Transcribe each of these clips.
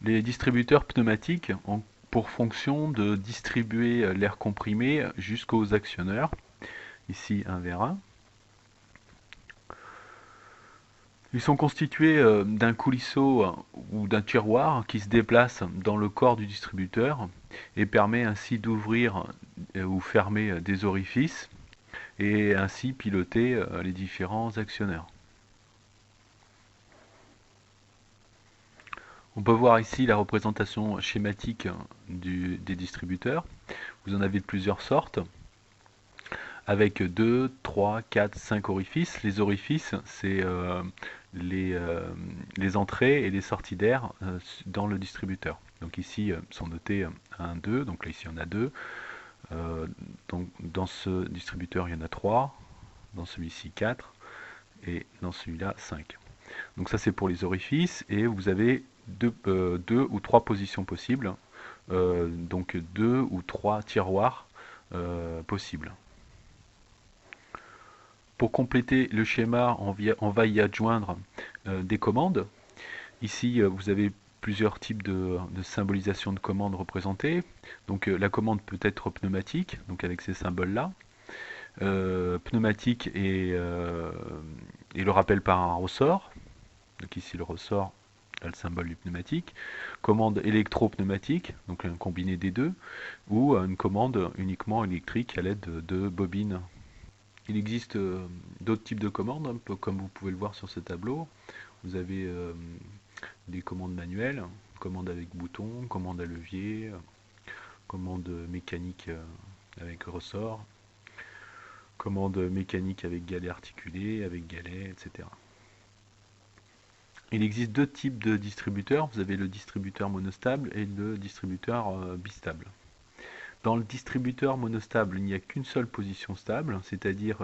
Les distributeurs pneumatiques ont pour fonction de distribuer l'air comprimé jusqu'aux actionneurs. Ici un vérin. Ils sont constitués d'un coulisseau ou d'un tiroir qui se déplace dans le corps du distributeur et permet ainsi d'ouvrir ou fermer des orifices et ainsi piloter les différents actionneurs. On peut voir ici la représentation schématique des distributeurs. Vous en avez de plusieurs sortes, avec 2, 3, 4, 5 orifices. Les orifices, c'est les entrées et les sorties d'air dans le distributeur. Donc ici sont notés 1, 2, donc là ici on a 2. Donc dans ce distributeur il y en a 3, dans celui-ci 4 et dans celui-là 5. Donc ça c'est pour les orifices et vous avez deux ou trois positions possibles, donc 2 ou 3 tiroirs possibles. Pour compléter le schéma, on va y adjoindre des commandes. Ici, vous avez plusieurs types de symbolisation de commandes représentées. Donc la commande peut être pneumatique, donc avec ces symboles-là. Pneumatique et le rappel par un ressort. Donc ici le ressort, là le symbole du pneumatique. Commande électro-pneumatique, donc un combiné des deux. Ou une commande uniquement électrique à l'aide de bobines. Il existe d'autres types de commandes, un peu comme vous pouvez le voir sur ce tableau. Vous avez des commandes manuelles, commandes avec bouton, commandes à levier, commandes mécaniques avec ressort, commandes mécaniques avec galet articulé, avec galet, etc. Il existe deux types de distributeurs. Vous avez le distributeur monostable et le distributeur bistable. Dans le distributeur monostable, il n'y a qu'une seule position stable, c'est-à-dire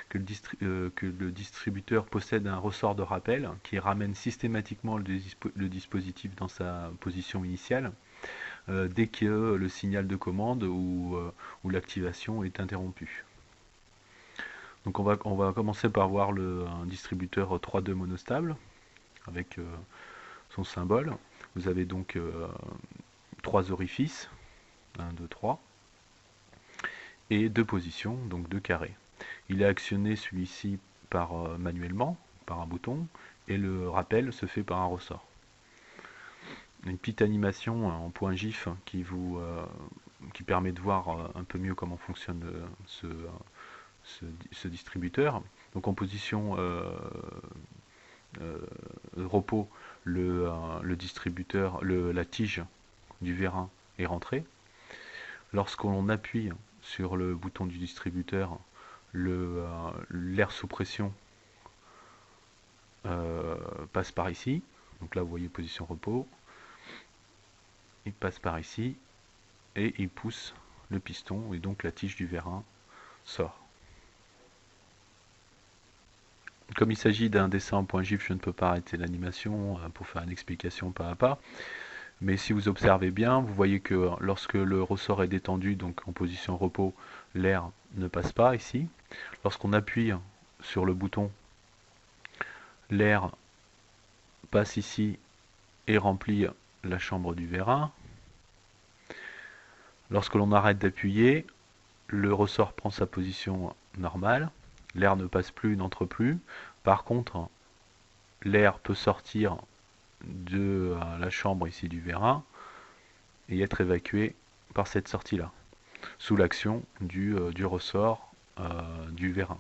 que le distributeur possède un ressort de rappel qui ramène systématiquement le dispositif dans sa position initiale dès que le signal de commande ou l'activation est interrompu. Donc on va commencer par voir un distributeur 3-2 monostable avec son symbole. Vous avez donc 3 orifices, 1, 2, 3, et 2 positions, donc 2 carrés. Il est actionné celui-ci manuellement, par un bouton, et le rappel se fait par un ressort. Une petite animation en point GIF qui permet de voir un peu mieux comment fonctionne ce distributeur. Donc en position repos, le distributeur, la tige du vérin est rentrée. Lorsqu'on appuie sur le bouton du distributeur, l'air sous pression passe par ici. Donc là vous voyez position repos. Il passe par ici et il pousse le piston et donc la tige du vérin sort. Comme il s'agit d'un dessin en point GIF, je ne peux pas arrêter l'animation pour faire une explication pas à pas. Mais si vous observez bien, vous voyez que lorsque le ressort est détendu, donc en position repos, l'air ne passe pas ici. Lorsqu'on appuie sur le bouton, l'air passe ici et remplit la chambre du vérin. Lorsque l'on arrête d'appuyer, le ressort prend sa position normale. L'air ne passe plus, n'entre plus. Par contre, l'air peut sortir de la chambre ici du vérin et être évacué par cette sortie là, sous l'action du ressort du vérin.